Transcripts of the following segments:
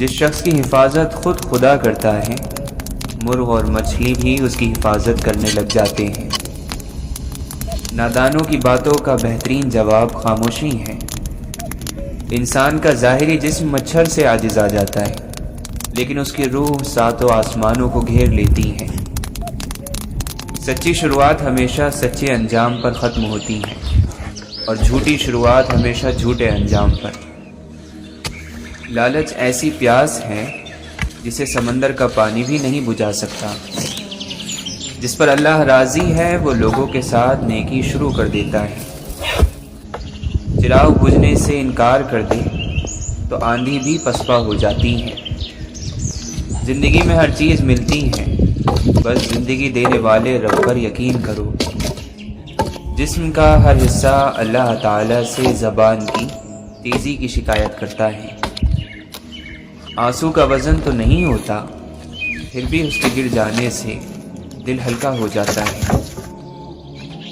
جس شخص کی حفاظت خود خدا کرتا ہے، مرغ اور مچھلی بھی اس کی حفاظت کرنے لگ جاتے ہیں۔ نادانوں کی باتوں کا بہترین جواب خاموشی ہے۔ انسان کا ظاہری جسم مچھر سے عاجز آ جاتا ہے، لیکن اس کی روح ساتوں آسمانوں کو گھیر لیتی ہے۔ سچی شروعات ہمیشہ سچے انجام پر ختم ہوتی ہے، اور جھوٹی شروعات ہمیشہ جھوٹے انجام پر۔ لالچ ایسی پیاس ہے جسے سمندر کا پانی بھی نہیں بجھا سکتا۔ جس پر اللہ راضی ہے وہ لوگوں کے ساتھ نیکی شروع کر دیتا ہے۔ چراغ بجھنے سے انکار کر دے تو آندھی بھی پسپا ہو جاتی ہے۔ زندگی میں ہر چیز ملتی ہے، بس زندگی دینے والے رب پر یقین کرو۔ جسم کا ہر حصہ اللہ تعالی سے زبان کی تیزی کی شکایت کرتا ہے۔ آنسو کا وزن تو نہیں ہوتا، پھر بھی اس کے گر جانے سے دل ہلکا ہو جاتا ہے۔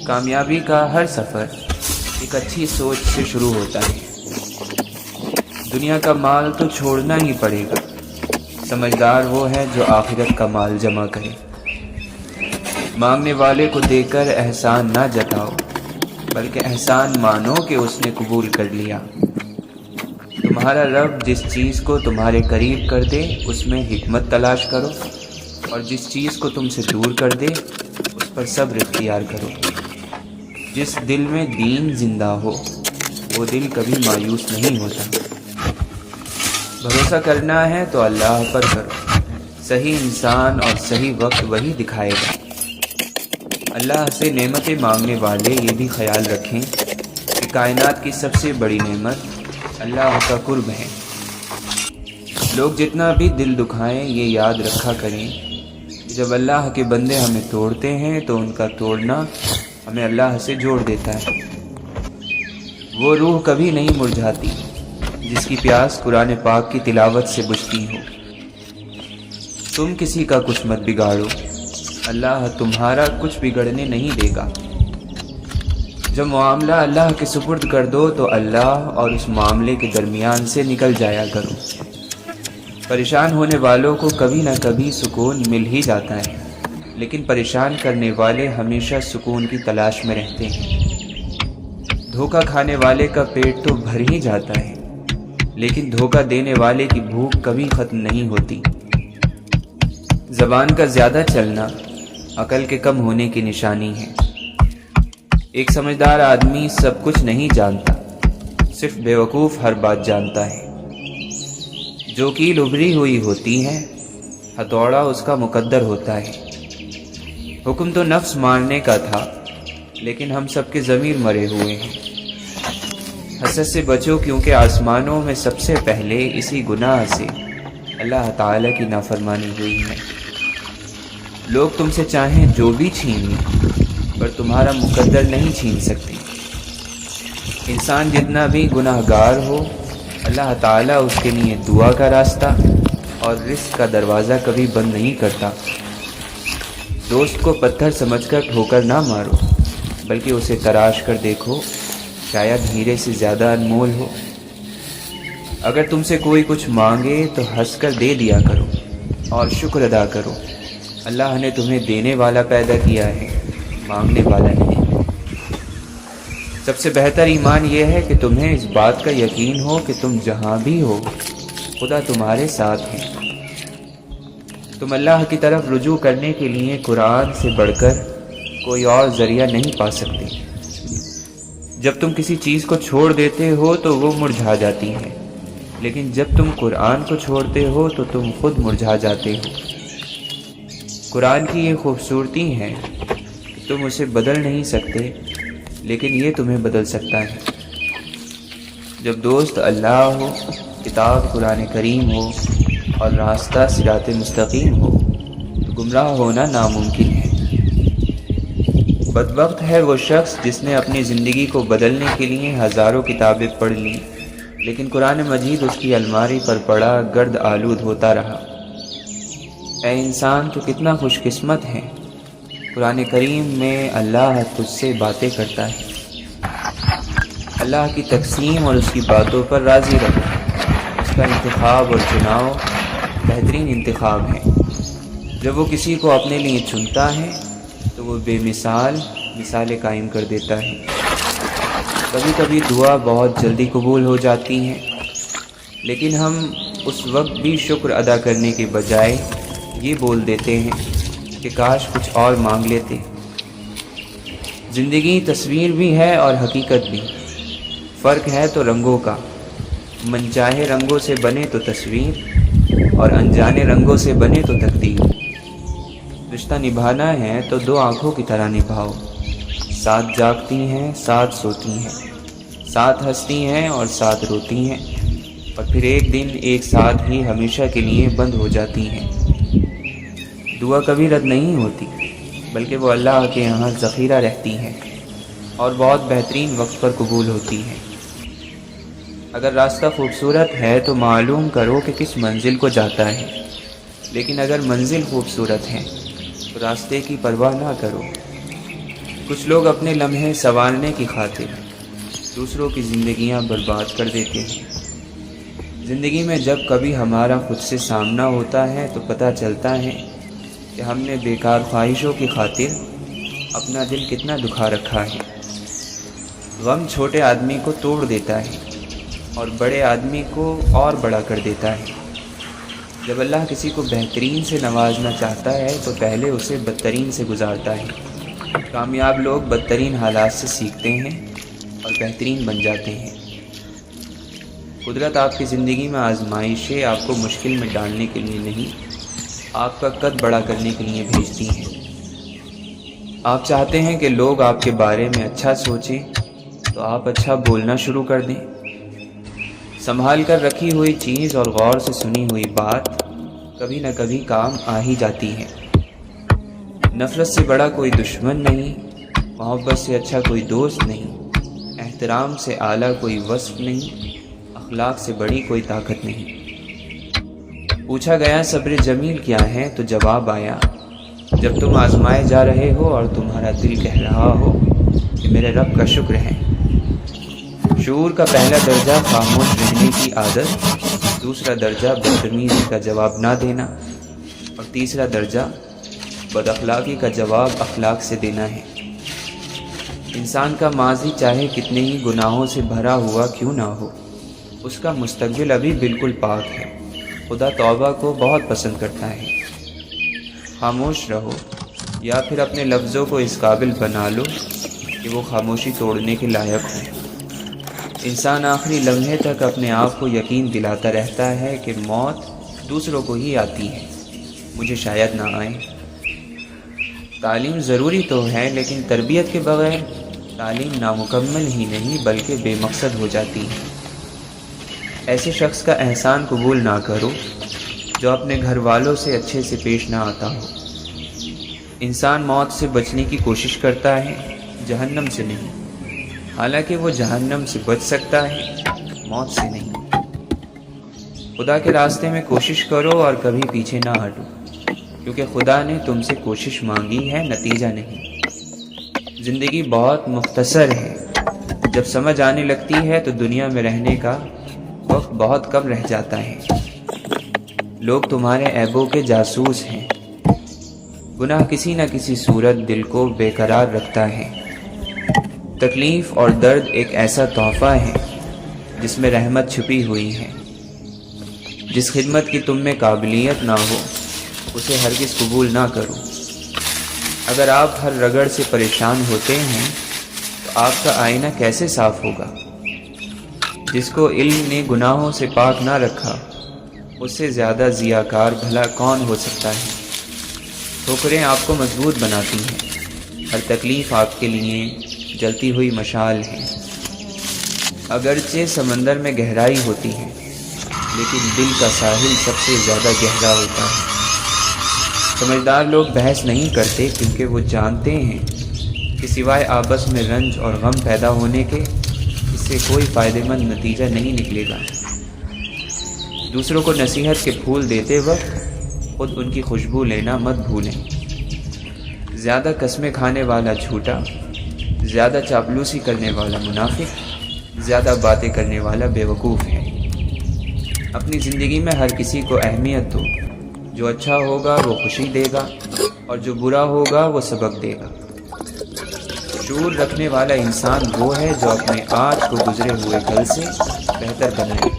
کامیابی کا ہر سفر ایک اچھی سوچ سے شروع ہوتا ہے۔ دنیا کا مال تو چھوڑنا ہی پڑے گا، سمجھدار وہ ہے جو آخرت کا مال جمع کرے۔ مانگنے والے کو دے کر احسان نہ جتاؤ، بلکہ احسان مانو کہ اس نے قبول کر لیا۔ تمہارا رب جس چیز کو تمہارے قریب کر دے اس میں حکمت تلاش کرو، اور جس چیز کو تم سے دور کر دے اس پر صبر اختیار کرو۔ جس دل میں دین زندہ ہو وہ دل کبھی مایوس نہیں ہوتا۔ بھروسہ کرنا ہے تو اللہ پر کرو، صحیح انسان اور صحیح وقت وہی دکھائے گا۔ اللہ سے نعمتیں مانگنے والے یہ بھی خیال رکھیں کہ کائنات کی سب سے بڑی نعمت اللہ کا قرب ہے۔ لوگ جتنا بھی دل دکھائیں یہ یاد رکھا کریں کہ جب اللہ کے بندے ہمیں توڑتے ہیں تو ان کا توڑنا ہمیں اللہ سے جوڑ دیتا ہے۔ وہ روح کبھی نہیں مرجھاتی جس کی پیاس قرآن پاک کی تلاوت سے بجھتی ہو۔ تم کسی کا کچھ مت بگاڑو، اللہ تمہارا کچھ بگڑنے نہیں دے گا۔ جب معاملہ اللہ کے سپرد کر دو تو اللہ اور اس معاملے کے درمیان سے نکل جایا کرو۔ پریشان ہونے والوں کو کبھی نہ کبھی سکون مل ہی جاتا ہے، لیکن پریشان کرنے والے ہمیشہ سکون کی تلاش میں رہتے ہیں۔ دھوکہ کھانے والے کا پیٹ تو بھر ہی جاتا ہے، لیکن دھوکہ دینے والے کی بھوک کبھی ختم نہیں ہوتی۔ زبان کا زیادہ چلنا عقل کے کم ہونے کی نشانی ہے۔ ایک سمجھدار آدمی سب کچھ نہیں جانتا، صرف بیوقوف ہر بات جانتا ہے۔ جو کیل ابھری ہوئی ہوتی ہے ہتھوڑا اس کا مقدر ہوتا ہے۔ حکم تو نفس مارنے کا تھا، لیکن ہم سب کے ضمیر مرے ہوئے ہیں۔ حسد سے بچو کیونکہ آسمانوں میں سب سے پہلے اسی گناہ سے اللہ تعالی کی نافرمانی ہوئی ہے۔ لوگ تم سے چاہیں جو بھی چھین لیں پر تمہارا مقدر نہیں چھین سکتے۔ انسان جتنا بھی گناہ گار ہو، اللہ تعالیٰ اس کے لیے دعا کا راستہ اور رزق کا دروازہ کبھی بند نہیں کرتا۔ دوست کو پتھر سمجھ کر ٹھوکر نہ مارو، بلکہ اسے تراش کر دیکھو، شاید ہیرے سے زیادہ انمول ہو۔ اگر تم سے کوئی کچھ مانگے تو ہنس کر دے دیا کرو اور شکر ادا کرو۔ اللہ نے تمہیں دینے والا پیدا کیا ہے، مانگنے والا نہیں۔ سب سے بہتر ایمان یہ ہے کہ تمہیں اس بات کا یقین ہو کہ تم جہاں بھی ہو خدا تمہارے ساتھ ہے۔ تم اللہ کی طرف رجوع کرنے کے لیے قرآن سے بڑھ کر کوئی اور ذریعہ نہیں پا سکتے۔ جب تم کسی چیز کو چھوڑ دیتے ہو تو وہ مرجھا جاتی ہے، لیکن جب تم قرآن کو چھوڑتے ہو تو تم خود مرجھا جاتے ہو۔ قرآن کی یہ خوبصورتی ہے کہ تم اسے بدل نہیں سکتے، لیکن یہ تمہیں بدل سکتا ہے۔ جب دوست اللہ ہو، کتاب قرآن کریم ہو اور راستہ صراط مستقیم ہو تو گمراہ ہونا ناممکن ہے۔ بدبخت ہے وہ شخص جس نے اپنی زندگی کو بدلنے کے لیے ہزاروں کتابیں پڑھ لیں، لیکن قرآن مجید اس کی الماری پر پڑا گرد آلود ہوتا رہا۔ اے انسان تو کتنا خوش قسمت ہے، قرآن کریم میں اللہ تجھ سے باتیں کرتا ہے۔ اللہ کی تقسیم اور اس کی باتوں پر راضی رہو، اس کا کا انتخاب اور چناؤ بہترین انتخاب ہے۔ جب وہ کسی کو اپنے لیے چنتا ہے تو وہ بے مثال قائم کر دیتا ہے۔ کبھی کبھی دعا بہت جلدی قبول ہو جاتی ہے، لیکن ہم اس وقت بھی شکر ادا کرنے کے بجائے یہ بول دیتے ہیں کہ کاش کچھ اور مانگ لیتے۔ زندگی تصویر بھی ہے اور حقیقت بھی، فرق ہے تو رنگوں کا۔ من چاہے رنگوں سے بنے تو تصویر، اور انجانے رنگوں سے بنے تو تقدیر۔ رشتہ نبھانا ہے تو دو آنکھوں کی طرح نبھاؤ، ساتھ جاگتی ہیں ساتھ سوتی ہیں، ساتھ ہنستی ہیں اور ساتھ روتی ہیں، اور پھر ایک دن ایک ساتھ ہی ہمیشہ کے لیے بند ہو جاتی ہیں۔ دعا کبھی رد نہیں ہوتی، بلکہ وہ اللہ کے یہاں ذخیرہ رہتی ہے اور بہت بہترین وقت پر قبول ہوتی ہے۔ اگر راستہ خوبصورت ہے تو معلوم کرو کہ کس منزل کو جاتا ہے، لیکن اگر منزل خوبصورت ہے تو راستے کی پرواہ نہ کرو۔ کچھ لوگ اپنے لمحے سنوارنے کی خاطر دوسروں کی زندگیاں برباد کر دیتے ہیں۔ زندگی میں جب کبھی ہمارا خود سے سامنا ہوتا ہے تو پتہ چلتا ہے کہ ہم نے بیکار خواہشوں کی خاطر اپنا دل کتنا دکھا رکھا ہے۔ غم چھوٹے آدمی کو توڑ دیتا ہے اور بڑے آدمی کو اور بڑا کر دیتا ہے۔ جب اللہ کسی کو بہترین سے نوازنا چاہتا ہے تو پہلے اسے بدترین سے گزارتا ہے۔ کامیاب لوگ بدترین حالات سے سیکھتے ہیں اور بہترین بن جاتے ہیں۔ قدرت آپ کی زندگی میں آزمائشیں آپ کو مشکل میں ڈالنے کے لیے نہیں، آپ کا قد بڑا کرنے کے لیے بھیجتی ہیں۔ آپ چاہتے ہیں کہ لوگ آپ کے بارے میں اچھا سوچیں تو آپ اچھا بولنا شروع کر دیں۔ سنبھال کر رکھی ہوئی چیز اور غور سے سنی ہوئی بات کبھی نہ کبھی کام آ ہی جاتی ہے۔ نفرت سے بڑا کوئی دشمن نہیں، محبت سے اچھا کوئی دوست نہیں، احترام سے اعلیٰ کوئی وصف نہیں، اخلاق سے بڑی کوئی طاقت نہیں۔ پوچھا گیا صبر جمیل کیا ہے تو جواب آیا، جب تم آزمائے جا رہے ہو اور تمہارا دل کہہ رہا ہو کہ میرے رب کا شکر ہے۔ شعور کا پہلا درجہ خاموش رہنے کی عادت، دوسرا درجہ بدتمیزی کا جواب نہ دینا، اور تیسرا درجہ بد اخلاقی کا جواب اخلاق سے دینا ہے۔ انسان کا ماضی چاہے کتنے ہی گناہوں سے بھرا ہوا کیوں نہ ہو، اس کا مستقبل ابھی بالکل پاک ہے۔ خدا توبہ کو بہت پسند کرتا ہے۔ خاموش رہو یا پھر اپنے لفظوں کو اس قابل بنا لو کہ وہ خاموشی توڑنے کے لائق ہوں۔ انسان آخری لمحے تک اپنے آپ کو یقین دلاتا رہتا ہے کہ موت دوسروں کو ہی آتی ہے، مجھے شاید نہ آئے۔ تعلیم ضروری تو ہے، لیکن تربیت کے بغیر تعلیم نامکمل ہی نہیں بلکہ بے مقصد ہو جاتی ہے۔ ایسے شخص کا احسان قبول نہ کرو جو اپنے گھر والوں سے اچھے سے پیش نہ آتا ہو۔ انسان موت سے بچنے کی کوشش کرتا ہے، جہنم سے نہیں، حالانکہ وہ جہنم سے بچ سکتا ہے، موت سے نہیں۔ خدا کے راستے میں کوشش کرو اور کبھی پیچھے نہ ہٹو، کیونکہ خدا نے تم سے کوشش مانگی ہے، نتیجہ نہیں۔ زندگی بہت مختصر ہے، جب سمجھ آنے لگتی ہے تو دنیا میں رہنے کا وقت بہت کم رہ جاتا ہے۔ لوگ تمہارے عیبوں کے جاسوس ہیں۔ گناہ کسی نہ کسی صورت دل کو بے قرار رکھتا ہے۔ تکلیف اور درد ایک ایسا تحفہ ہے جس میں رحمت چھپی ہوئی ہے۔ جس خدمت کی تم میں قابلیت نہ ہو اسے ہرگز قبول نہ کرو۔ اگر آپ ہر رگڑ سے پریشان ہوتے ہیں تو آپ کا آئینہ کیسے صاف ہوگا؟ جس کو علم نے گناہوں سے پاک نہ رکھا اس سے زیادہ ضیاءکار بھلا کون ہو سکتا ہے؟ ٹھوکریں آپ کو مضبوط بناتی ہیں، ہر تکلیف آپ کے لیے جلتی ہوئی مشعل ہے۔ اگرچہ سمندر میں گہرائی ہوتی ہے لیکن دل کا ساحل سب سے زیادہ گہرا ہوتا ہے۔ سمجھدار لوگ بحث نہیں کرتے کیونکہ وہ جانتے ہیں کہ سوائے آپس میں رنج اور غم پیدا ہونے کے اس سے کوئی فائدہ مند نتیجہ نہیں نکلے گا۔ دوسروں کو نصیحت کے پھول دیتے وقت خود ان کی خوشبو لینا مت بھولیں۔ زیادہ قسمیں کھانے والا جھوٹا، زیادہ چاپلوسی کرنے والا منافق، زیادہ باتیں کرنے والا بیوقوف ہے۔ اپنی زندگی میں ہر کسی کو اہمیت دو، جو اچھا ہوگا وہ خوشی دے گا اور جو برا ہوگا وہ سبق دے گا۔ شعور رکھنے والا انسان وہ ہے جو اپنے آج کو گزرے ہوئے کل سے بہتر بنائے۔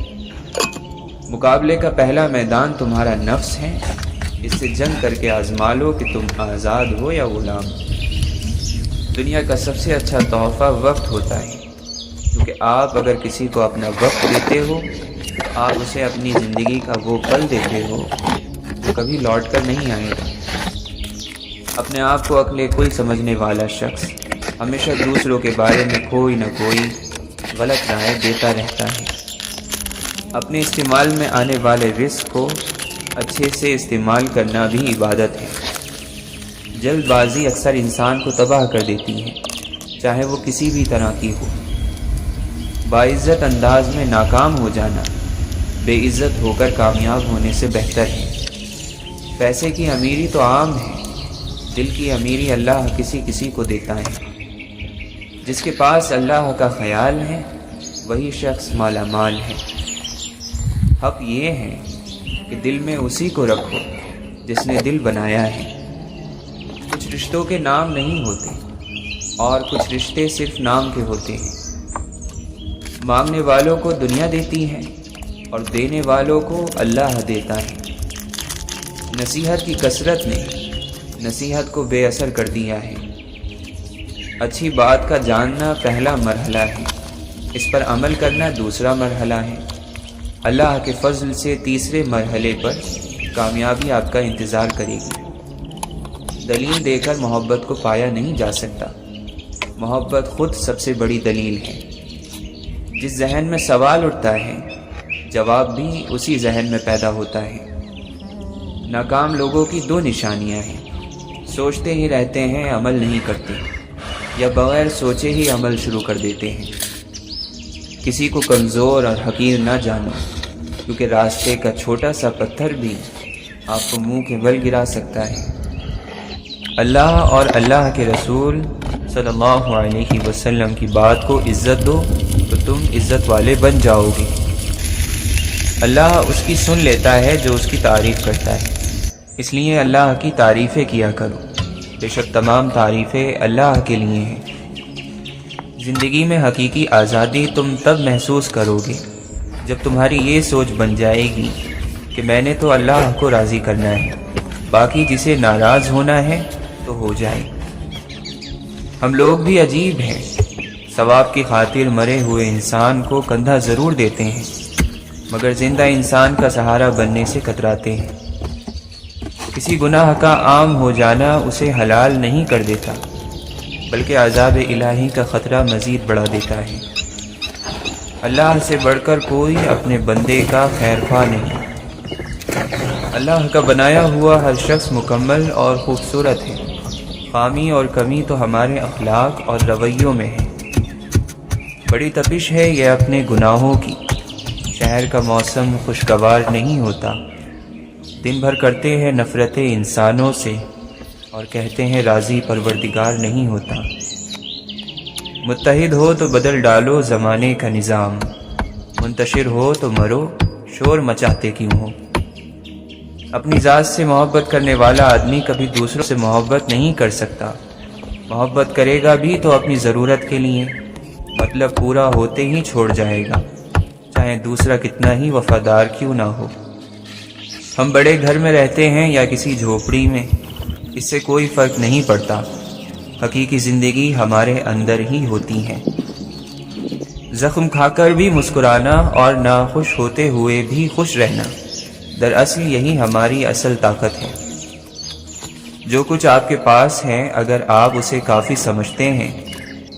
مقابلے کا پہلا میدان تمہارا نفس ہے، اس سے جنگ کر کے آزما لو کہ تم آزاد ہو یا غلام۔ دنیا کا سب سے اچھا تحفہ وقت ہوتا ہے، کیونکہ آپ اگر کسی کو اپنا وقت دیتے ہو، آپ اسے اپنی زندگی کا وہ پل دیتے ہو جو کبھی لوٹ کر نہیں آئے گا۔ اپنے آپ کو عقل کل سمجھنے والا شخص ہمیشہ دوسروں کے بارے میں کوئی نہ کوئی غلط رائے دیتا رہتا ہے۔ اپنے استعمال میں آنے والے رزق کو اچھے سے استعمال کرنا بھی عبادت ہے۔ جلد بازی اکثر انسان کو تباہ کر دیتی ہے، چاہے وہ کسی بھی طرح کی ہو۔ باعزت انداز میں ناکام ہو جانا بے عزت ہو کر کامیاب ہونے سے بہتر ہے۔ پیسے کی امیری تو عام ہے، دل کی امیری اللہ کسی کسی کو دیتا ہے۔ جس کے پاس اللہ کا خیال ہے وہی شخص مالا مال ہے۔ حق یہ ہے کہ دل میں اسی کو رکھو جس نے دل بنایا ہے۔ کچھ رشتوں کے نام نہیں ہوتے اور کچھ رشتے صرف نام کے ہوتے ہیں۔ مانگنے والوں کو دنیا دیتی ہے اور دینے والوں کو اللہ دیتا ہے۔ نصیحت کی کثرت نے نصیحت کو بے اثر کر دیا ہے۔ اچھی بات کا جاننا پہلا مرحلہ ہے، اس پر عمل کرنا دوسرا مرحلہ ہے۔ اللہ کے فضل سے تیسرے مرحلے پر کامیابی آپ کا انتظار کرے گی۔ دلیل دے کر محبت کو پایا نہیں جا سکتا، محبت خود سب سے بڑی دلیل ہے۔ جس ذہن میں سوال اٹھتا ہے جواب بھی اسی ذہن میں پیدا ہوتا ہے۔ ناکام لوگوں کی دو نشانیاں ہیں، سوچتے ہی رہتے ہیں عمل نہیں کرتے، یا بغیر سوچے ہی عمل شروع کر دیتے ہیں۔ کسی کو کمزور اور حقیر نہ جانو، کیونکہ راستے کا چھوٹا سا پتھر بھی آپ کو منہ کے بل گرا سکتا ہے۔ اللہ اور اللہ کے رسول صلی اللہ علیہ وسلم کی بات کو عزت دو تو تم عزت والے بن جاؤ گے۔ اللہ اس کی سن لیتا ہے جو اس کی تعریف کرتا ہے، اس لیے اللہ کی تعریفیں کیا کرو، بے شک تمام تعریفیں اللہ کے لیے ہیں۔ زندگی میں حقیقی آزادی تم تب محسوس کرو گے جب تمہاری یہ سوچ بن جائے گی کہ میں نے تو اللہ کو راضی کرنا ہے، باقی جسے ناراض ہونا ہے تو ہو جائے۔ ہم لوگ بھی عجیب ہیں، ثواب کی خاطر مرے ہوئے انسان کو کندھا ضرور دیتے ہیں، مگر زندہ انسان کا سہارا بننے سے کتراتے ہیں۔ کسی گناہ کا عام ہو جانا اسے حلال نہیں کر دیتا، بلکہ عذاب الہی کا خطرہ مزید بڑھا دیتا ہے۔ اللہ سے بڑھ کر کوئی اپنے بندے کا خیر خواہ نہیں۔ اللہ کا بنایا ہوا ہر شخص مکمل اور خوبصورت ہے، خامی اور کمی تو ہمارے اخلاق اور رویوں میں ہے۔ بڑی تپش ہے یہ اپنے گناہوں کی، شہر کا موسم خوشگوار نہیں ہوتا۔ دن بھر کرتے ہیں نفرتیں انسانوں سے اور کہتے ہیں راضی پروردگار نہیں ہوتا۔ متحد ہو تو بدل ڈالو زمانے کا نظام، منتشر ہو تو مرو شور مچاتے کیوں ہو۔ اپنی ذات سے محبت کرنے والا آدمی کبھی دوسروں سے محبت نہیں کر سکتا۔ محبت کرے گا بھی تو اپنی ضرورت کے لیے، مطلب پورا ہوتے ہی چھوڑ جائے گا، چاہے دوسرا کتنا ہی وفادار کیوں نہ ہو۔ ہم بڑے گھر میں رہتے ہیں یا کسی جھوپڑی میں، اس سے کوئی فرق نہیں پڑتا، حقیقی زندگی ہمارے اندر ہی ہوتی ہے۔ زخم کھا کر بھی مسکرانا اور ناخوش ہوتے ہوئے بھی خوش رہنا، دراصل یہی ہماری اصل طاقت ہے۔ جو کچھ آپ کے پاس ہے اگر آپ اسے کافی سمجھتے ہیں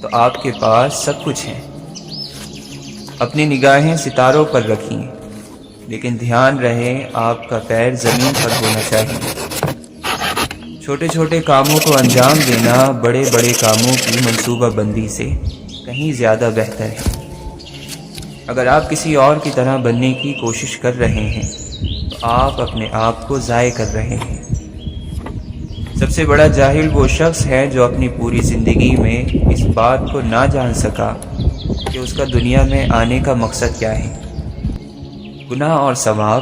تو آپ کے پاس سب کچھ ہے۔ اپنی نگاہیں ستاروں پر رکھیں، لیکن دھیان رہے آپ کا پیر زمین پر ہونا چاہیے۔ چھوٹے چھوٹے کاموں کو انجام دینا بڑے بڑے کاموں کی منصوبہ بندی سے کہیں زیادہ بہتر ہے۔ اگر آپ کسی اور کی طرح بننے کی کوشش کر رہے ہیں تو آپ اپنے آپ کو ضائع کر رہے ہیں۔ سب سے بڑا جاہل وہ شخص ہے جو اپنی پوری زندگی میں اس بات کو نہ جان سکا کہ اس کا دنیا میں آنے کا مقصد کیا ہے۔ گناہ اور ثواب،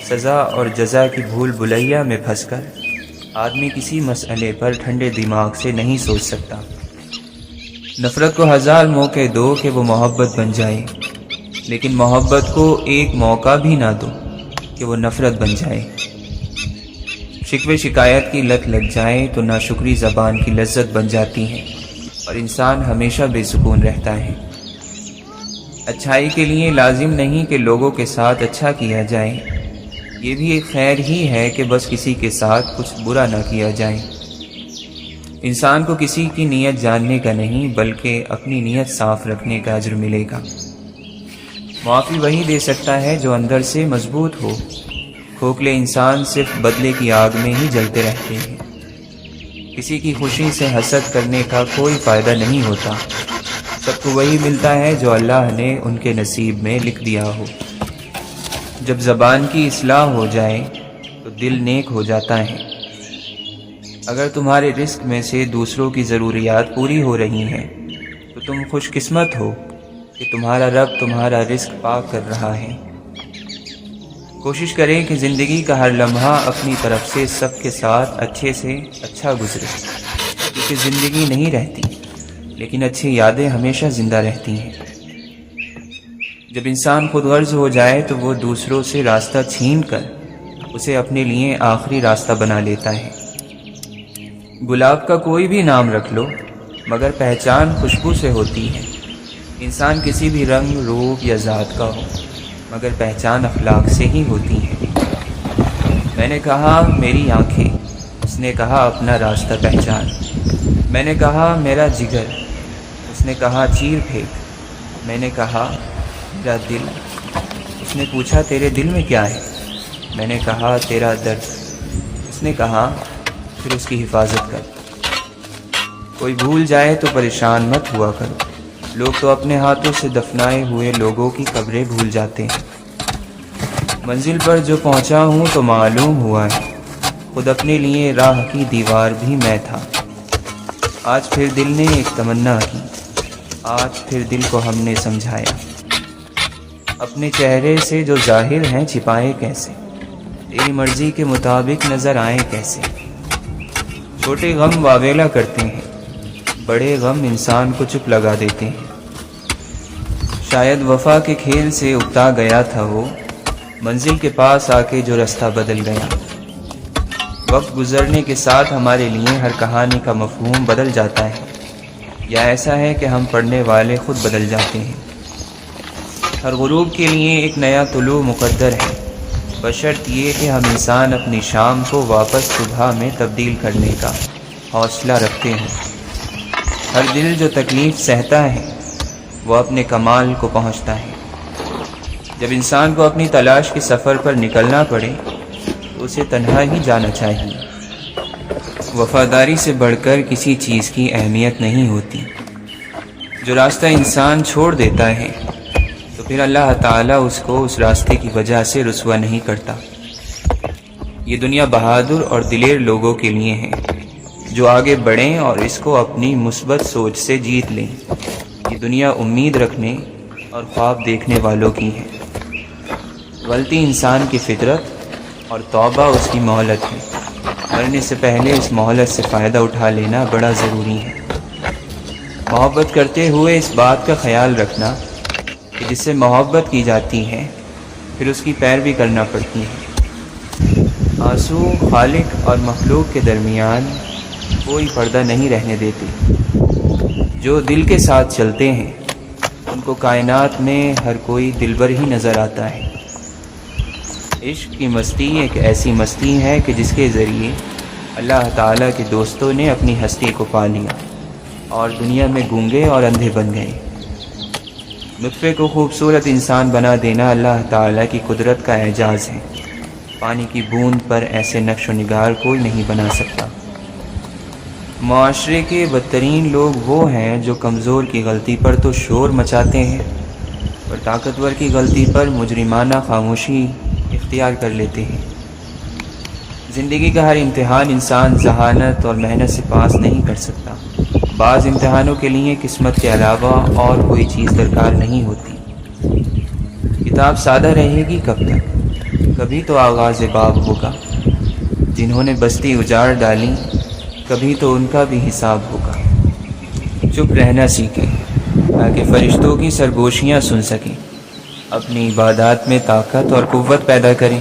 سزا اور جزا کی بھول بھلیا میں پھنس کر آدمی کسی مسئلے پر ٹھنڈے دماغ سے نہیں سوچ سکتا۔ نفرت کو 1000 موقع دو کہ وہ محبت بن جائے، لیکن محبت کو ایک موقع بھی نہ دو کہ وہ نفرت بن جائے۔ شکوے شکایت کی لت لگ جائے تو ناشکری زبان کی لذت بن جاتی ہے اور انسان ہمیشہ بے سکون رہتا ہے۔ اچھائی کے لیے لازم نہیں کہ لوگوں کے ساتھ اچھا کیا جائے، یہ بھی ایک خیر ہی ہے کہ بس کسی کے ساتھ کچھ برا نہ کیا جائے۔ انسان کو کسی کی نیت جاننے کا نہیں بلکہ اپنی نیت صاف رکھنے کا اجر ملے گا۔ معافی وہی دے سکتا ہے جو اندر سے مضبوط ہو۔ کھوکھلے انسان صرف بدلے کی آگ میں ہی جلتے رہتے ہیں۔ کسی کی خوشی سے حسد کرنے کا کوئی فائدہ نہیں ہوتا۔ سب کو وہی ملتا ہے جو اللہ نے ان کے نصیب میں لکھ دیا ہو۔ جب زبان کی اصلاح ہو جائے تو دل نیک ہو جاتا ہے۔ اگر تمہارے رزق میں سے دوسروں کی ضروریات پوری ہو رہی ہیں تو تم خوش قسمت ہو کہ تمہارا رب تمہارا رزق پاک کر رہا ہے۔ کوشش کریں کہ زندگی کا ہر لمحہ اپنی طرف سے سب کے ساتھ اچھے سے اچھا گزرے، کیونکہ زندگی نہیں رہتی لیکن اچھی یادیں ہمیشہ زندہ رہتی ہیں۔ جب انسان خود غرض ہو جائے تو وہ دوسروں سے راستہ چھین کر اسے اپنے لیے آخری راستہ بنا لیتا ہے۔ گلاب کا کوئی بھی نام رکھ لو مگر پہچان خوشبو سے ہوتی ہے۔ انسان کسی بھی رنگ، روپ یا ذات کا ہو مگر پہچان اخلاق سے ہی ہوتی ہے۔ میں نے کہا میری آنکھیں، اس نے کہا اپنا راستہ پہچان۔ میں نے کہا میرا جگر، اس نے کہا چیر پھینک۔ میں نے کہا میرا دل، اس نے پوچھا تیرے دل میں کیا ہے؟ میں نے کہا تیرا درد، اس نے کہا پھر اس کی حفاظت کر۔ کوئی بھول جائے تو پریشان مت ہوا کرو، لوگ تو اپنے ہاتھوں سے دفنائے ہوئے لوگوں کی قبریں بھول جاتے ہیں۔ منزل پر جو پہنچا ہوں تو معلوم ہوا ہے، خود اپنے لیے راہ کی دیوار بھی میں تھا۔ آج پھر دل نے ایک تمنا کی، آج پھر دل کو ہم نے سمجھایا۔ اپنے چہرے سے جو ظاہر ہیں چھپائے کیسے، تیری مرضی کے مطابق نظر آئیں کیسے۔ چھوٹے غم واویلا کرتے ہیں، بڑے غم انسان کو چپ لگا دیتے ہیں۔ شاید وفا کے کھیل سے اکتا گیا تھا وہ، منزل کے پاس آ کے جو راستہ بدل گیا۔ وقت گزرنے کے ساتھ ہمارے لیے ہر کہانی کا مفہوم بدل جاتا ہے، یا ایسا ہے کہ ہم پڑھنے والے خود بدل جاتے ہیں۔ ہر غروب کے لیے ایک نیا طلوع مقدر ہے، بشرط یہ کہ ہم انسان اپنی شام کو واپس صبح میں تبدیل کرنے کا حوصلہ رکھتے ہیں۔ ہر دل جو تکلیف سہتا ہے وہ اپنے کمال کو پہنچتا ہے۔ جب انسان کو اپنی تلاش کے سفر پر نکلنا پڑے تو اسے تنہا ہی جانا چاہیے۔ وفاداری سے بڑھ کر کسی چیز کی اہمیت نہیں ہوتی۔ جو راستہ انسان چھوڑ دیتا ہے تو پھر اللہ تعالیٰ اس کو اس راستے کی وجہ سے رسوا نہیں کرتا۔ یہ دنیا بہادر اور دلیر لوگوں کے لیے ہے جو آگے بڑھیں اور اس کو اپنی مثبت سوچ سے جیت لیں۔ یہ دنیا امید رکھنے اور خواب دیکھنے والوں کی ہے۔ غلطی انسان کی فطرت اور توبہ اس کی مہلت ہے۔ مرنے سے پہلے اس مہلت سے فائدہ اٹھا لینا بڑا ضروری ہے۔ محبت کرتے ہوئے اس بات کا خیال رکھنا کہ جس سے محبت کی جاتی ہے پھر اس کی پیروی کرنا پڑتی ہے۔ آنسو خالق اور مخلوق کے درمیان کوئی پردہ نہیں رہنے دیتے۔ جو دل کے ساتھ چلتے ہیں ان کو کائنات میں ہر کوئی دلبر ہی نظر آتا ہے۔ عشق کی مستی ایک ایسی مستی ہے کہ جس کے ذریعے اللہ تعالیٰ کے دوستوں نے اپنی ہستی کو پا لیا اور دنیا میں گونگے اور اندھے بن گئے۔ نطفے کو خوبصورت انسان بنا دینا اللہ تعالیٰ کی قدرت کا اعجاز ہے۔ پانی کی بوند پر ایسے نقش و نگار کوئی نہیں بنا سکتا۔ معاشرے کے بدترین لوگ وہ ہیں جو کمزور کی غلطی پر تو شور مچاتے ہیں اور طاقتور کی غلطی پر مجرمانہ خاموشی اختیار کر لیتے ہیں۔ زندگی کا ہر امتحان انسان ذہانت اور محنت سے پاس نہیں کر سکتا۔ بعض امتحانوں کے لیے قسمت کے علاوہ اور کوئی چیز درکار نہیں ہوتی۔ کتاب سادہ رہے گی کب تک؟ کبھی تو آغاز باب ہوگا۔ جنہوں نے بستی اجاڑ ڈالی کبھی تو ان کا بھی حساب ہوگا۔ چپ رہنا سیکھیں تاکہ فرشتوں کی سرگوشیاں سن سکیں، اپنی عبادات میں طاقت اور قوت پیدا کریں۔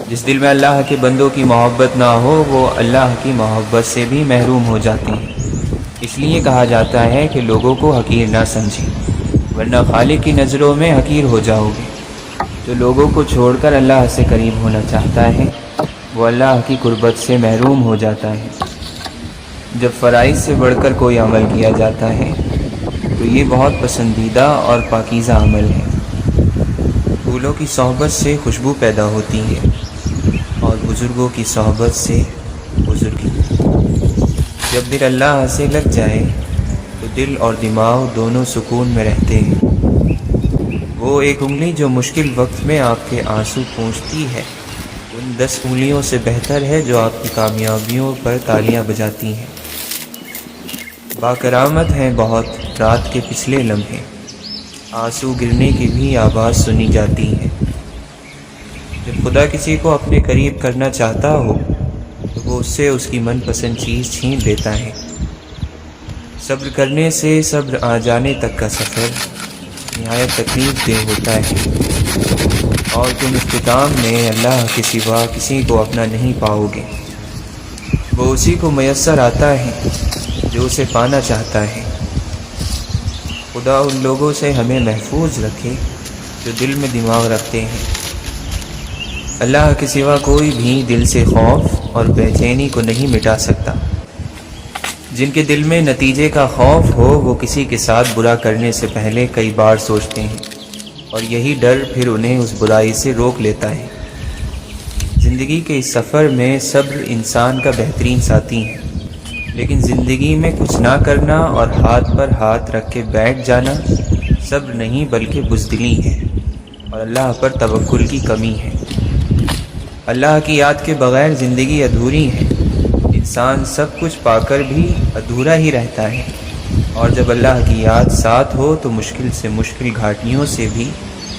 جس دل میں اللہ کے بندوں کی محبت نہ ہو وہ اللہ کی محبت سے بھی محروم ہو جاتے ہیں۔ اس لیے کہا جاتا ہے کہ لوگوں کو حقیر نہ سمجھیں، ورنہ خالق کی نظروں میں حقیر ہو جاؤ گے۔ جو لوگوں کو چھوڑ کر اللہ سے قریب ہونا چاہتا ہے وہ اللہ کی قربت سے محروم ہو جاتا ہے۔ جب فرائض سے بڑھ کر کوئی عمل کیا جاتا ہے تو یہ بہت پسندیدہ اور پاکیزہ عمل ہے۔ پھولوں کی صحبت سے خوشبو پیدا ہوتی ہے اور بزرگوں کی صحبت سے بزرگی۔ جب دل اللہ سے لگ جائے تو دل اور دماغ دونوں سکون میں رہتے ہیں۔ وہ ایک انگلی جو مشکل وقت میں آپ کے آنسو پونچھتی ہے ان 10 انگلیوں سے بہتر ہے جو آپ کی کامیابیوں پر تالیاں بجاتی ہیں۔ باکرامت ہیں بہت رات کے پچھلے لمحے، آنسو گرنے کی بھی آواز سنی جاتی ہے۔ جب خدا کسی کو اپنے قریب کرنا چاہتا ہو تو وہ اس سے اس کی من پسند چیز چھین لیتا ہے۔ صبر کرنے سے صبر آ جانے تک کا سفر نہایت تکلیف دہ ہوتا ہے، اور تم اختتام میں اللہ کے سوا کسی کو اپنا نہیں پاؤ گے۔ وہ اسی کو میسر آتا ہے جو اسے پانا چاہتا ہے۔ خدا ان لوگوں سے ہمیں محفوظ رکھے جو دل میں دماغ رکھتے ہیں۔ اللہ کے سوا کوئی بھی دل سے خوف اور بے چینی کو نہیں مٹا سکتا۔ جن کے دل میں نتیجے کا خوف ہو وہ کسی کے ساتھ برا کرنے سے پہلے کئی بار سوچتے ہیں، اور یہی ڈر پھر انہیں اس برائی سے روک لیتا ہے۔ زندگی کے اس سفر میں صبر انسان کا بہترین ساتھی ہے، لیکن زندگی میں کچھ نہ کرنا اور ہاتھ پر ہاتھ رکھ کے بیٹھ جانا صبر نہیں بلکہ بزدلی ہے اور اللہ پر توکل کی کمی ہے۔ اللہ کی یاد کے بغیر زندگی ادھوری ہے۔ انسان سب کچھ پا کر بھی ادھورا ہی رہتا ہے، اور جب اللہ کی یاد ساتھ ہو تو مشکل سے مشکل گھاٹیوں سے بھی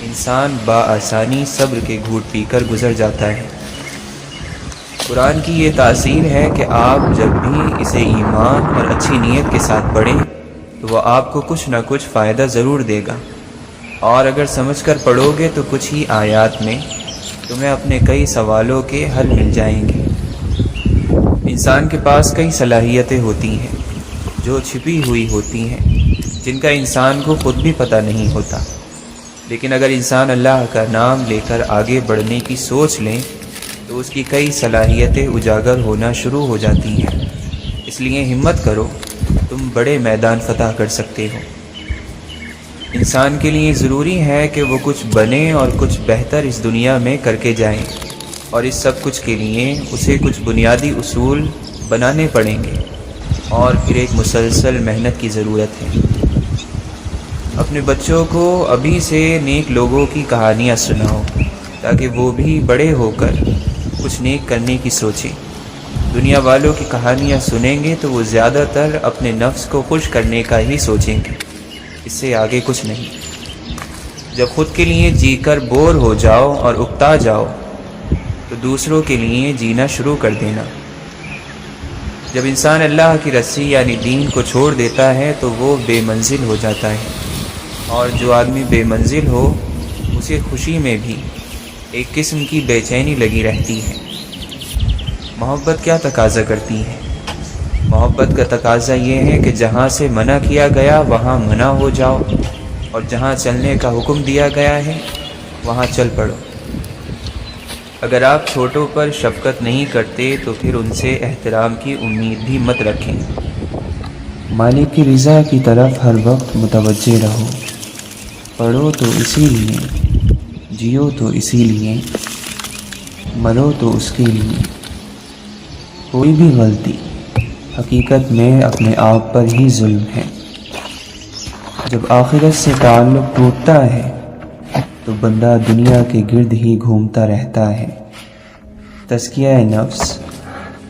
انسان بآسانی صبر کے گھوٹ پی کر گزر جاتا ہے۔ قرآن کی یہ تاثیر ہے کہ آپ جب بھی اسے ایمان اور اچھی نیت کے ساتھ پڑھیں تو وہ آپ کو کچھ نہ کچھ فائدہ ضرور دے گا، اور اگر سمجھ کر پڑھو گے تو کچھ ہی آیات میں تمہیں اپنے کئی سوالوں کے حل مل جائیں گے۔ انسان کے پاس کئی صلاحیتیں ہوتی ہیں جو چھپی ہوئی ہوتی ہیں، جن کا انسان کو خود بھی پتہ نہیں ہوتا، لیکن اگر انسان اللہ کا نام لے کر آگے بڑھنے کی سوچ لیں تو اس کی کئی صلاحیتیں اجاگر ہونا شروع ہو جاتی ہیں۔ اس لیے ہمت کرو، تم بڑے میدان فتح کر سکتے ہو۔ انسان کے لیے ضروری ہے کہ وہ کچھ بنے اور کچھ بہتر اس دنیا میں کر کے جائیں، اور اس سب کچھ کے لیے اسے کچھ بنیادی اصول بنانے پڑیں گے، اور پھر ایک مسلسل محنت کی ضرورت ہے۔ اپنے بچوں کو ابھی سے نیک لوگوں کی کہانیاں سناؤ تاکہ وہ بھی بڑے ہو کر کچھ نیک کرنے کی سوچیں۔ دنیا والوں کی کہانیاں سنیں گے تو وہ زیادہ تر اپنے نفس کو خوش کرنے کا ہی سوچیں گے، اس سے آگے کچھ نہیں۔ جب خود کے لیے جی کر بور ہو جاؤ اور اکتا جاؤ تو دوسروں کے لیے جینا شروع کر دینا۔ جب انسان اللہ کی رسی یعنی دین کو چھوڑ دیتا ہے تو وہ بے منزل ہو جاتا ہے، اور جو آدمی بے منزل ہو اسے خوشی میں بھی ایک قسم کی بے چینی لگی رہتی ہے۔ محبت کیا تقاضا کرتی ہے؟ محبت کا تقاضا یہ ہے کہ جہاں سے منع کیا گیا وہاں منع ہو جاؤ، اور جہاں چلنے کا حکم دیا گیا ہے وہاں چل پڑو۔ اگر آپ چھوٹوں پر شفقت نہیں کرتے تو پھر ان سے احترام کی امید بھی مت رکھیں۔ مالک کی رضا کی طرف ہر وقت متوجہ رہو۔ پڑھو تو اسی لیے، جیو تو اسی لیے، مرو تو اس کے لیے۔ کوئی بھی غلطی حقیقت میں اپنے آپ پر ہی ظلم ہے۔ جب آخرت سے تعلق ٹوٹتا ہے تو بندہ دنیا کے گرد ہی گھومتا رہتا ہے۔ تزکیہ نفس،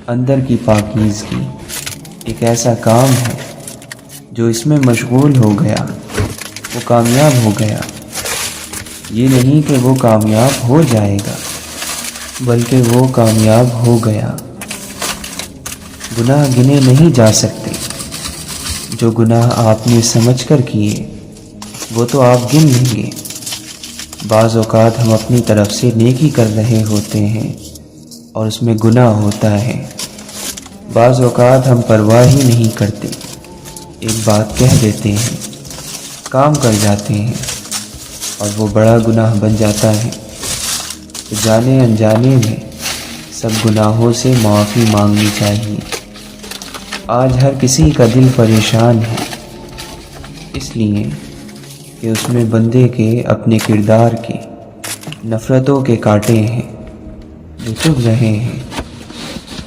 اندر کی پاکیزگی ایک ایسا کام ہے جو اس میں مشغول ہو گیا وہ کامیاب ہو گیا۔ یہ نہیں کہ وہ کامیاب ہو جائے گا، بلکہ وہ کامیاب ہو گیا۔ گناہ گنے نہیں جا سکتے، جو گناہ آپ نے سمجھ کر کیے وہ تو آپ گن لیں گے۔ بعض اوقات ہم اپنی طرف سے نیکی کر رہے ہوتے ہیں اور اس میں گناہ ہوتا ہے۔ بعض اوقات ہم پرواہ ہی نہیں کرتے، ایک بات کہہ دیتے ہیں، کام کر جاتے ہیں اور وہ بڑا گناہ بن جاتا ہے۔ تو جانے انجانے میں سب گناہوں سے معافی مانگنی چاہیے۔ آج ہر کسی کا دل پریشان ہے، اس لیے کہ اس میں بندے کے اپنے کردار کے نفرتوں کے کانٹے ہیں جو چبھ رہے ہیں۔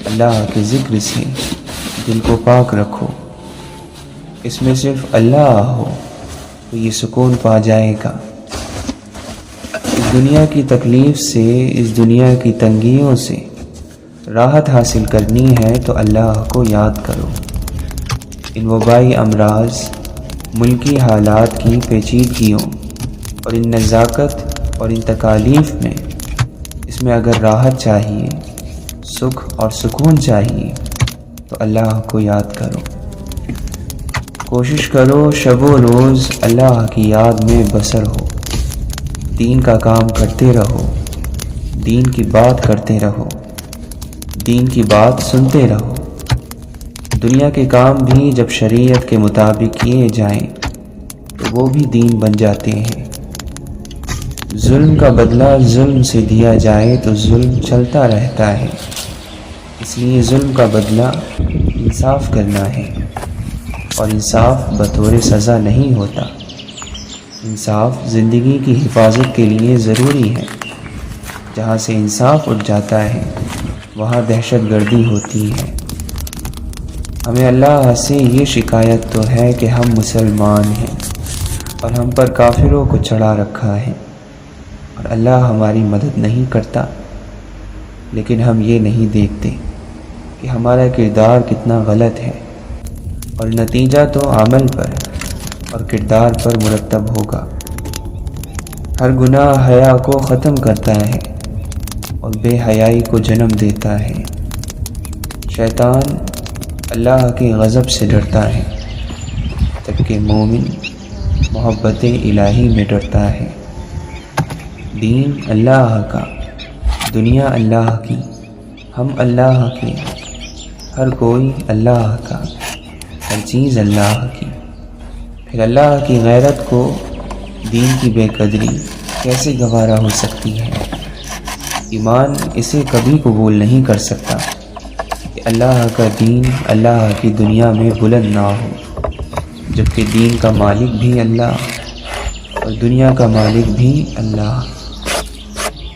اللہ کے ذکر سے دل کو پاک رکھو، اس میں صرف اللہ ہو تو یہ سکون پا جائے گا۔ اس دنیا کی تکلیف سے، اس دنیا کی تنگیوں سے راحت حاصل کرنی ہے تو اللہ کو یاد کرو۔ ان وبائی امراض، ملکی حالات کی پیچیدگیوں اور ان نزاکت اور ان تکالیف میں، اس میں اگر راحت چاہیے، سکھ اور سکون چاہیے تو اللہ کو یاد کرو۔ کوشش کرو شب و روز اللہ کی یاد میں بسر ہو، دین کا کام کرتے رہو، دین کی بات کرتے رہو، دین کی بات سنتے رہو۔ دنیا کے کام بھی جب شریعت کے مطابق کیے جائیں تو وہ بھی دین بن جاتے ہیں۔ ظلم کا بدلہ ظلم سے دیا جائے تو ظلم چلتا رہتا ہے، اس لیے ظلم کا بدلہ انصاف کرنا ہے، اور انصاف بطور سزا نہیں ہوتا۔ انصاف زندگی کی حفاظت کے لیے ضروری ہے۔ جہاں سے انصاف اٹھ جاتا ہے وہاں دہشت گردی ہوتی ہے۔ ہمیں اللہ سے یہ شکایت تو ہے کہ ہم مسلمان ہیں اور ہم پر کافروں کو چڑھا رکھا ہے اور اللہ ہماری مدد نہیں کرتا، لیکن ہم یہ نہیں دیکھتے کہ ہمارا کردار کتنا غلط ہے، اور نتیجہ تو عمل پر اور کردار پر مرتب ہوگا۔ ہر گناہ حیا کو ختم کرتا ہے اور بے حیائی کو جنم دیتا ہے۔ شیطان اللہ کے غضب سے ڈرتا ہے، جبکہ مومن محبت الہی میں ڈرتا ہے۔ دین اللہ کا، دنیا اللہ کی، ہم اللہ کے، ہر کوئی اللہ کا، ہر چیز اللہ کی۔ پھر اللہ کی غیرت کو دین کی بے قدری کیسے گوارا ہو سکتی ہے؟ ایمان اسے کبھی قبول نہیں کر سکتا کہ اللہ کا دین اللہ کی دنیا میں بلند نہ ہو، جبکہ دین کا مالک بھی اللہ اور دنیا کا مالک بھی اللہ۔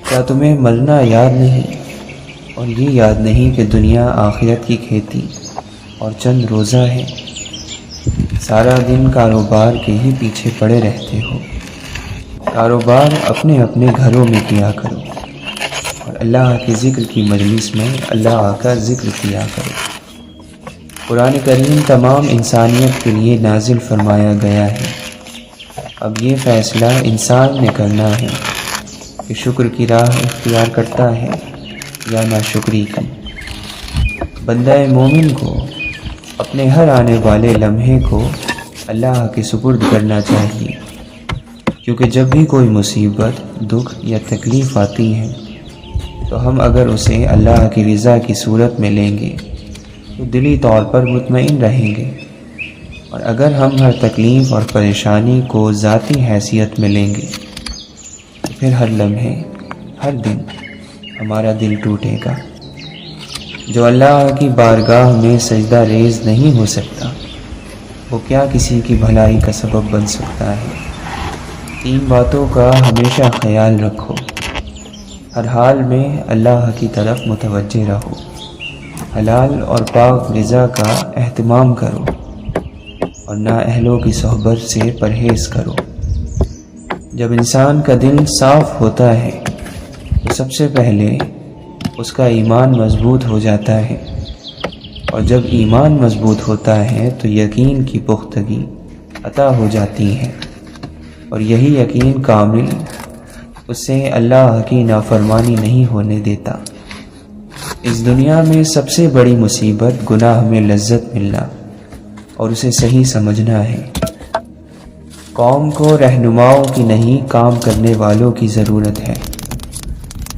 کیا تمہیں مرنا یاد نہیں اور یہ یاد نہیں کہ دنیا آخرت کی کھیتی اور چند روزہ ہے؟ سارا دن کاروبار کے ہی پیچھے پڑے رہتے ہو۔ کاروبار اپنے اپنے گھروں میں کیا کرو اور اللہ کے ذکر کی مجلس میں اللہ کا ذکر کیا کرو۔ قرآن کریم تمام انسانیت کے لیے نازل فرمایا گیا ہے۔ اب یہ فیصلہ انسان نے کرنا ہے کہ شکر کی راہ اختیار کرتا ہے یا ناشکری کی۔ بندہ مومن کو اپنے ہر آنے والے لمحے کو اللہ کے سپرد کرنا چاہیے، کیونکہ جب بھی کوئی مصیبت، دکھ یا تکلیف آتی ہے تو ہم اگر اسے اللہ کی رضا کی صورت میں لیں گے تو دلی طور پر مطمئن رہیں گے، اور اگر ہم ہر تکلیف اور پریشانی کو ذاتی حیثیت میں لیں گے تو پھر ہر لمحے، ہر دن ہمارا دل ٹوٹے گا۔ جو اللہ کی بارگاہ میں سجدہ ریز نہیں ہو سکتا وہ کیا کسی کی بھلائی کا سبب بن سکتا ہے؟ 3 باتوں کا ہمیشہ خیال رکھو، ہر حال میں اللہ کی طرف متوجہ رہو، حلال اور پاک غذا کا اہتمام کرو اور نااہلوں کی صحبت سے پرہیز کرو۔ جب انسان کا دل صاف ہوتا ہے تو سب سے پہلے اس کا ایمان مضبوط ہو جاتا ہے، اور جب ایمان مضبوط ہوتا ہے تو یقین کی پختگی عطا ہو جاتی ہے، اور یہی یقین کامل اسے اللہ کی نافرمانی نہیں ہونے دیتا۔ اس دنیا میں سب سے بڑی مصیبت گناہ میں لذت ملنا اور اسے صحیح سمجھنا ہے۔ قوم کو رہنماؤں کی نہیں، کام کرنے والوں کی ضرورت ہے۔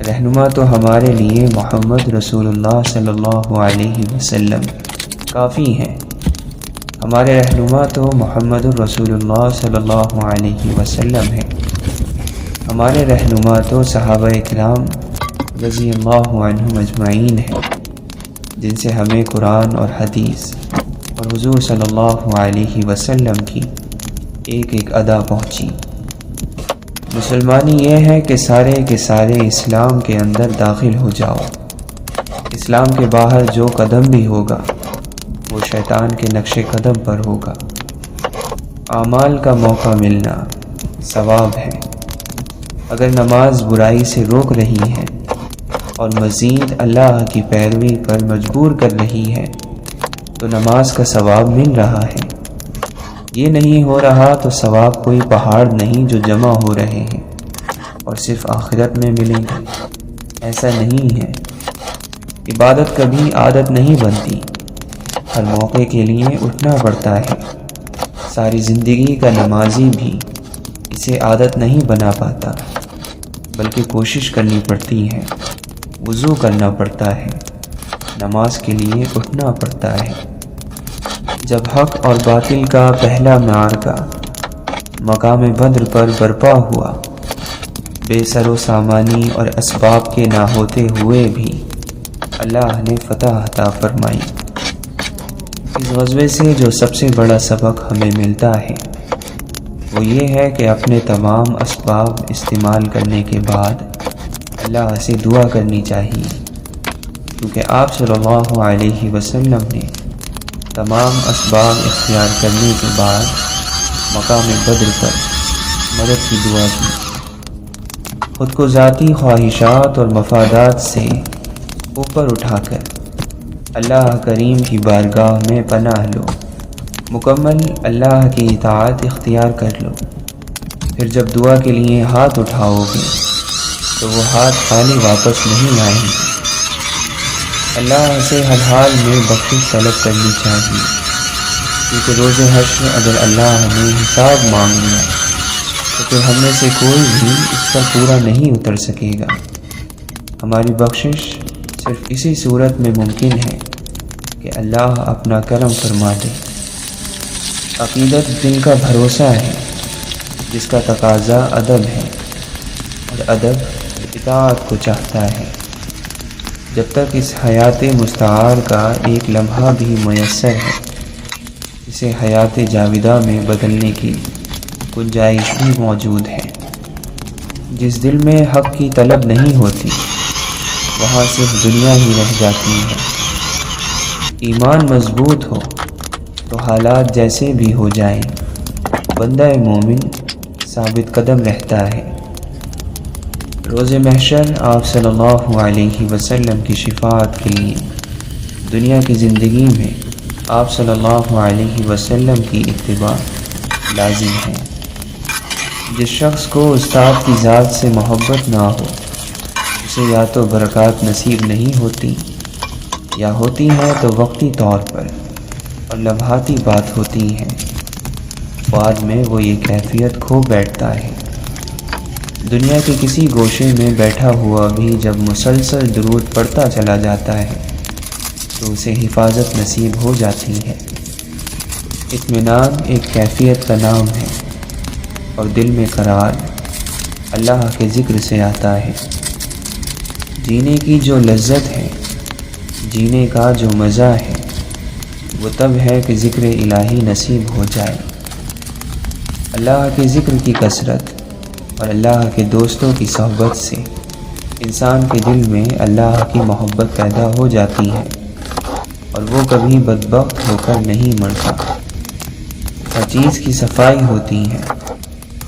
رہنما تو ہمارے لیے محمد رسول اللہ صلی اللہ علیہ وسلم کافی ہیں۔ ہمارے رہنما تو محمد رسول اللہ صلی اللہ علیہ وسلم ہیں۔ ہمارے رہنما تو صحابہ کرام رضی اللہ عنہم اجمعین ہیں، جن سے ہمیں قرآن اور حدیث اور حضور صلی اللہ علیہ وسلم کی ایک ایک ادا پہنچی۔ مسلمانی یہ ہے کہ سارے کے سارے اسلام کے اندر داخل ہو جاؤ۔ اسلام کے باہر جو قدم بھی ہوگا وہ شیطان کے نقش قدم پر ہوگا۔ اعمال کا موقع ملنا ثواب ہے۔ اگر نماز برائی سے روک رہی ہے اور مزید اللہ کی پیروی پر مجبور کر رہی ہے تو نماز کا ثواب مل رہا ہے۔ یہ نہیں ہو رہا تو ثواب کوئی پہاڑ نہیں جو جمع ہو رہے ہیں اور صرف آخرت میں ملیں گے۔ ایسا نہیں ہے۔ عبادت کبھی عادت نہیں بنتی، ہر موقع کے لیے اٹھنا پڑتا ہے۔ ساری زندگی کا نمازی بھی اسے عادت نہیں بنا پاتا، بلکہ کوشش کرنی پڑتی ہے، وضو کرنا پڑتا ہے، نماز کے لیے اٹھنا پڑتا ہے۔ جب حق اور باطل کا پہلا معرکہ مقام بدر پر برپا ہوا، بے سر و سامانی اور اسباب کے نہ ہوتے ہوئے بھی اللہ نے فتح عطا فرمائی۔ اس غزوے سے جو سب سے بڑا سبق ہمیں ملتا ہے وہ یہ ہے کہ اپنے تمام اسباب استعمال کرنے کے بعد اللہ سے دعا کرنی چاہیے، کیونکہ آپ صلی اللہ علیہ وسلم نے تمام اسباب اختیار کرنے کے بعد مقام بدر پر مدد کی دعا کی۔ خود کو ذاتی خواہشات اور مفادات سے اوپر اٹھا کر اللہ کریم کی بارگاہ میں پناہ لو، مکمل اللہ کی اطاعت اختیار کر لو۔ پھر جب دعا کے لیے ہاتھ اٹھاؤ گے تو وہ ہاتھ خالی واپس نہیں آئیں گے۔ اللہ سے ہر حال میں بخشش طلب کرنی چاہیے، کیونکہ روز حشر اگر اللہ ہمیں حساب مانگ لیا تو پھر ہم میں سے کوئی بھی اس پر پورا نہیں اتر سکے گا۔ ہماری بخشش صرف اسی صورت میں ممکن ہے کہ اللہ اپنا کرم فرما دے۔ عقیدت دل کا بھروسہ ہے جس کا تقاضا ادب ہے، اور ادب اطاعت کو چاہتا ہے۔ جب تک اس حیات مستعار کا ایک لمحہ بھی میسر ہے، اسے حیات جاودہ میں بدلنے کی گنجائش بھی موجود ہے۔ جس دل میں حق کی طلب نہیں ہوتی وہاں صرف دنیا ہی رہ جاتی ہے۔ ایمان مضبوط ہو تو حالات جیسے بھی ہو جائیں بندہ مومن ثابت قدم رہتا ہے۔ روز محشر آپ صلی اللہ علیہ وسلم کی شفاعت کے لیے دنیا کی زندگی میں آپ صلی اللہ علیہ وسلم کی اتباع لازم ہے۔ جس شخص کو استاد کی ذات سے محبت نہ ہو اسے یا تو برکات نصیب نہیں ہوتی، یا ہوتی ہیں تو وقتی طور پر اور لمحاتی بات ہوتی ہے، بعد میں وہ یہ کیفیت کھو بیٹھتا ہے۔ دنیا کے کسی گوشے میں بیٹھا ہوا بھی جب مسلسل درود پڑھتا چلا جاتا ہے تو اسے حفاظت نصیب ہو جاتی ہے۔ اطمینان ایک کیفیت کا نام ہے، اور دل میں قرار اللہ کے ذکر سے آتا ہے۔ جینے کی جو لذت ہے، جینے کا جو مزہ ہے، وہ تب ہے کہ ذکر الہی نصیب ہو جائے۔ اللہ کے ذکر کی کثرت اور اللہ کے دوستوں کی صحبت سے انسان کے دل میں اللہ کی محبت پیدا ہو جاتی ہے، اور وہ کبھی بدبخت ہو کر نہیں مرتا۔ ہر چیز کی صفائی ہوتی ہے،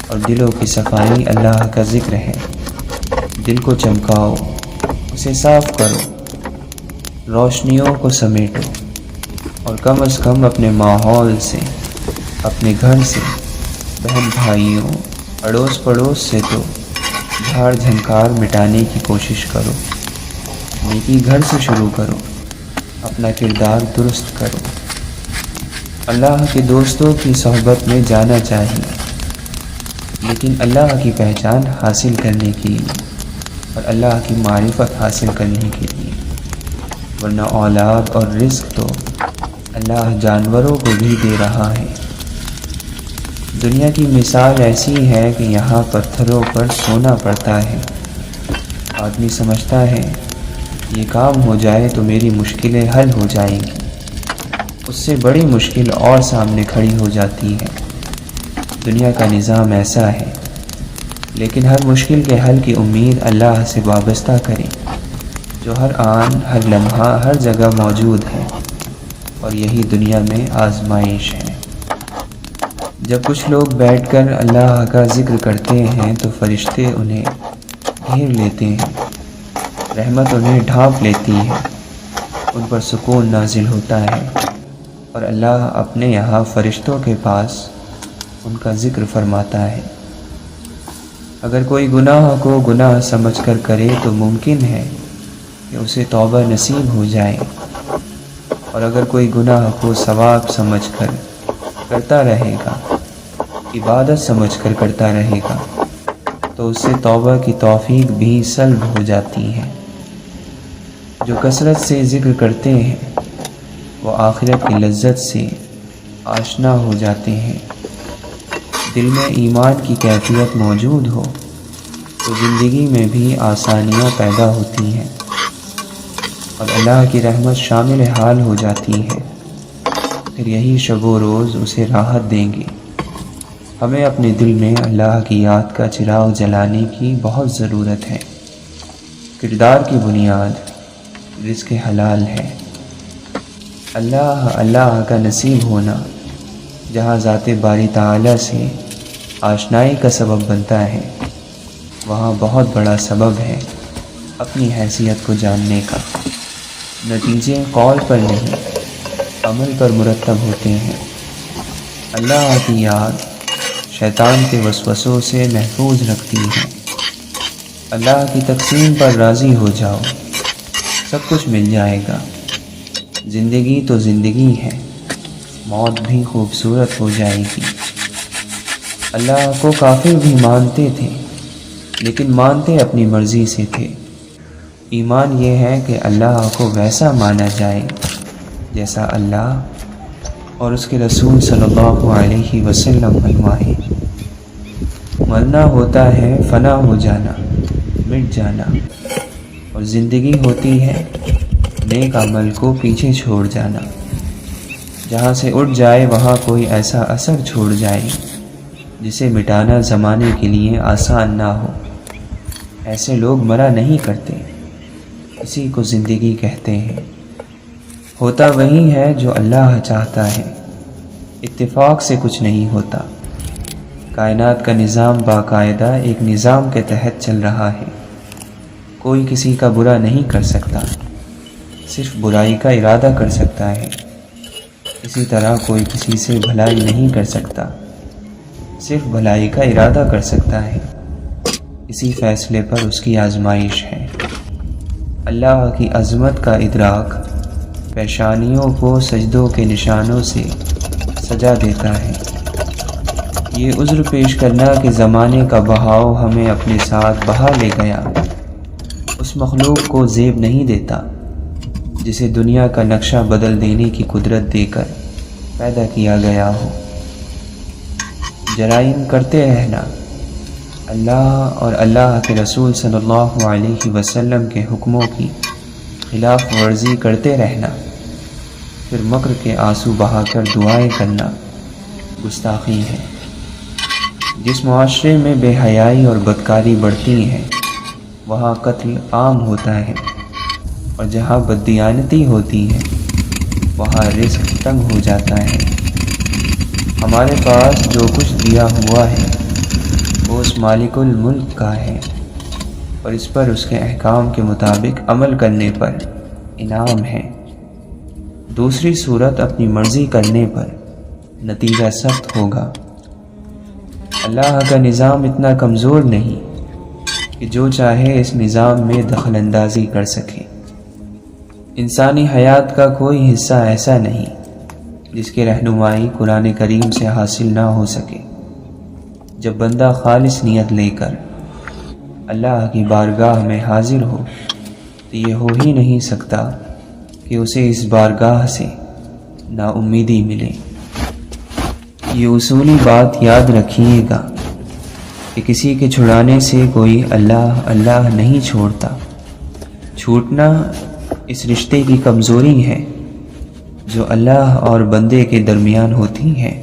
اور دلوں کی صفائی اللہ کا ذکر ہے۔ دل کو چمکاؤ، اسے صاف کرو، روشنیوں کو سمیٹو، اور کم از کم اپنے ماحول سے، اپنے گھر سے، بہن بھائیوں، اڑوس پڑوس سے تو جھاڑ جھنکار مٹانے کی کوشش کرو، نیکی گھر سے شروع کرو، اپنا کردار درست کرو۔ اللہ کے دوستوں کی صحبت میں جانا چاہیے، لیکن اللہ کی پہچان حاصل کرنے کے لیے اور اللہ کی معرفت حاصل کرنے کے لیے، ورنہ اولاد اور رزق تو اللہ جانوروں کو بھی دے رہا ہے۔ دنیا کی مثال ایسی ہے کہ یہاں پتھروں پر سونا پڑتا ہے۔ آدمی سمجھتا ہے یہ کام ہو جائے تو میری مشکلیں حل ہو جائیں گی، اس سے بڑی مشکل اور سامنے کھڑی ہو جاتی ہے۔ دنیا کا نظام ایسا ہے، لیکن ہر مشکل کے حل کی امید اللہ سے وابستہ کریں، جو ہر آن ہر لمحہ ہر جگہ موجود ہے، اور یہی دنیا میں آزمائش ہے۔ جب کچھ لوگ بیٹھ کر اللہ کا ذکر کرتے ہیں تو فرشتے انہیں گھیر لیتے ہیں، رحمت انہیں ڈھانپ لیتی ہے، ان پر سکون نازل ہوتا ہے، اور اللہ اپنے یہاں فرشتوں کے پاس ان کا ذکر فرماتا ہے۔ اگر کوئی گناہ کو گناہ سمجھ کر کرے تو ممکن ہے کہ اسے توبہ نصیب ہو جائے، اور اگر کوئی گناہ کو ثواب سمجھ کر کرتا رہے گا، عبادت سمجھ کر کرتا رہے گا، تو اس سے توبہ کی توفیق بھی سلب ہو جاتی ہے۔ جو کثرت سے ذکر کرتے ہیں وہ آخرت کی لذت سے آشنا ہو جاتے ہیں۔ دل میں ایمان کی کیفیت موجود ہو تو زندگی میں بھی آسانیاں پیدا ہوتی ہیں، اور اللہ کی رحمت شامل حال ہو جاتی ہے۔ پھر یہی شب و روز اسے راحت دیں گے۔ ہمیں اپنے دل میں اللہ کی یاد کا چراغ جلانے کی بہت ضرورت ہے۔ کردار کی بنیاد رزق حلال ہے۔ اللہ کا نصیب ہونا جہاں ذات باری تعالیٰ سے آشنائی کا سبب بنتا ہے، وہاں بہت بڑا سبب ہے اپنی حیثیت کو جاننے کا۔ نتیجے قول پر نہیں، عمل پر مرتب ہوتے ہیں۔ اللہ کی یاد شیطان کے وسوسوں سے محفوظ رکھتی ہے۔ اللہ کی تقسیم پر راضی ہو جاؤ، سب کچھ مل جائے گا۔ زندگی تو زندگی ہے، موت بھی خوبصورت ہو جائے گی۔ اللہ کو کافر بھی مانتے تھے، لیکن مانتے اپنی مرضی سے تھے۔ ایمان یہ ہے کہ اللہ کو ویسا مانا جائے جیسا اللہ اور اس کے رسول صلی اللہ علیہ وسلم فرمائے۔ مرنا ہوتا ہے فنا ہو جانا، مٹ جانا، اور زندگی ہوتی ہے نیک عمل کو پیچھے چھوڑ جانا۔ جہاں سے اٹھ جائے وہاں کوئی ایسا اثر چھوڑ جائے جسے مٹانا زمانے کے لیے آسان نہ ہو۔ ایسے لوگ مرا نہیں کرتے، اسی کو زندگی کہتے ہیں۔ ہوتا وہی ہے جو اللہ چاہتا ہے، اتفاق سے کچھ نہیں ہوتا۔ کائنات کا نظام باقاعدہ ایک نظام کے تحت چل رہا ہے۔ کوئی کسی کا برا نہیں کر سکتا، صرف برائی کا ارادہ کر سکتا ہے۔ اسی طرح کوئی کسی سے بھلائی نہیں کر سکتا، صرف بھلائی کا ارادہ کر سکتا ہے۔ اسی فیصلے پر اس کی آزمائش ہے۔ اللہ کی عظمت کا ادراک پیشانیوں کو سجدوں کے نشانوں سے سجا دیتا ہے۔ یہ عذر پیش کرنا کہ زمانے کا بہاؤ ہمیں اپنے ساتھ بہا لے گیا، اس مخلوق کو زیب نہیں دیتا جسے دنیا کا نقشہ بدل دینے کی قدرت دے کر پیدا کیا گیا ہو۔ جرائم کرتے رہنا، اللہ اور اللہ کے رسول صلی اللہ علیہ وسلم کے حکموں کی خلاف ورزی کرتے رہنا، پھر مکر کے آنسو بہا کر دعائیں کرنا گستاخی ہے۔ جس معاشرے میں بے حیائی اور بدکاری بڑھتی ہے وہاں قتل عام ہوتا ہے، اور جہاں بددیانتی ہوتی ہے وہاں رزق تنگ ہو جاتا ہے۔ ہمارے پاس جو کچھ دیا ہوا ہے وہ اس مالک الملک کا ہے، اور اس پر اس کے احکام کے مطابق عمل کرنے پر انعام ہے۔ دوسری صورت اپنی مرضی کرنے پر نتیجہ سخت ہوگا۔ اللہ کا نظام اتنا کمزور نہیں کہ جو چاہے اس نظام میں دخل اندازی کر سکے۔ انسانی حیات کا کوئی حصہ ایسا نہیں جس کی رہنمائی قرآن کریم سے حاصل نہ ہو سکے۔ جب بندہ خالص نیت لے کر اللہ کی بارگاہ میں حاضر ہو تو یہ ہو ہی نہیں سکتا کہ اسے اس بارگاہ سے نا امیدی ملے۔ یہ اصولی بات یاد رکھیے گا کہ کسی کے چھڑانے سے کوئی اللہ اللہ نہیں چھوڑتا۔ چھوٹنا اس رشتے کی کمزوری ہے جو اللہ اور بندے کے درمیان ہوتی ہے۔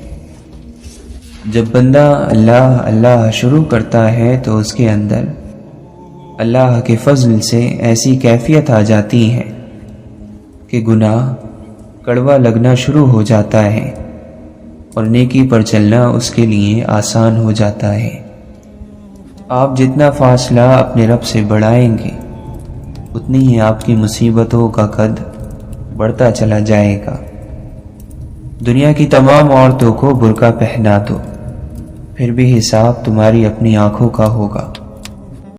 جب بندہ اللہ اللہ شروع کرتا ہے تو اس کے اندر اللہ کے فضل سے ایسی کیفیت آ جاتی ہے کہ گناہ کڑوا لگنا شروع ہو جاتا ہے اور نیکی پر چلنا اس کے لیے آسان ہو جاتا ہے۔ آپ جتنا فاصلہ اپنے رب سے بڑھائیں گے اتنی ہی آپ کی مصیبتوں کا قد بڑھتا چلا جائے گا۔ دنیا کی تمام عورتوں کو برقع پہنا دو، پھر بھی حساب تمہاری اپنی آنکھوں کا ہوگا۔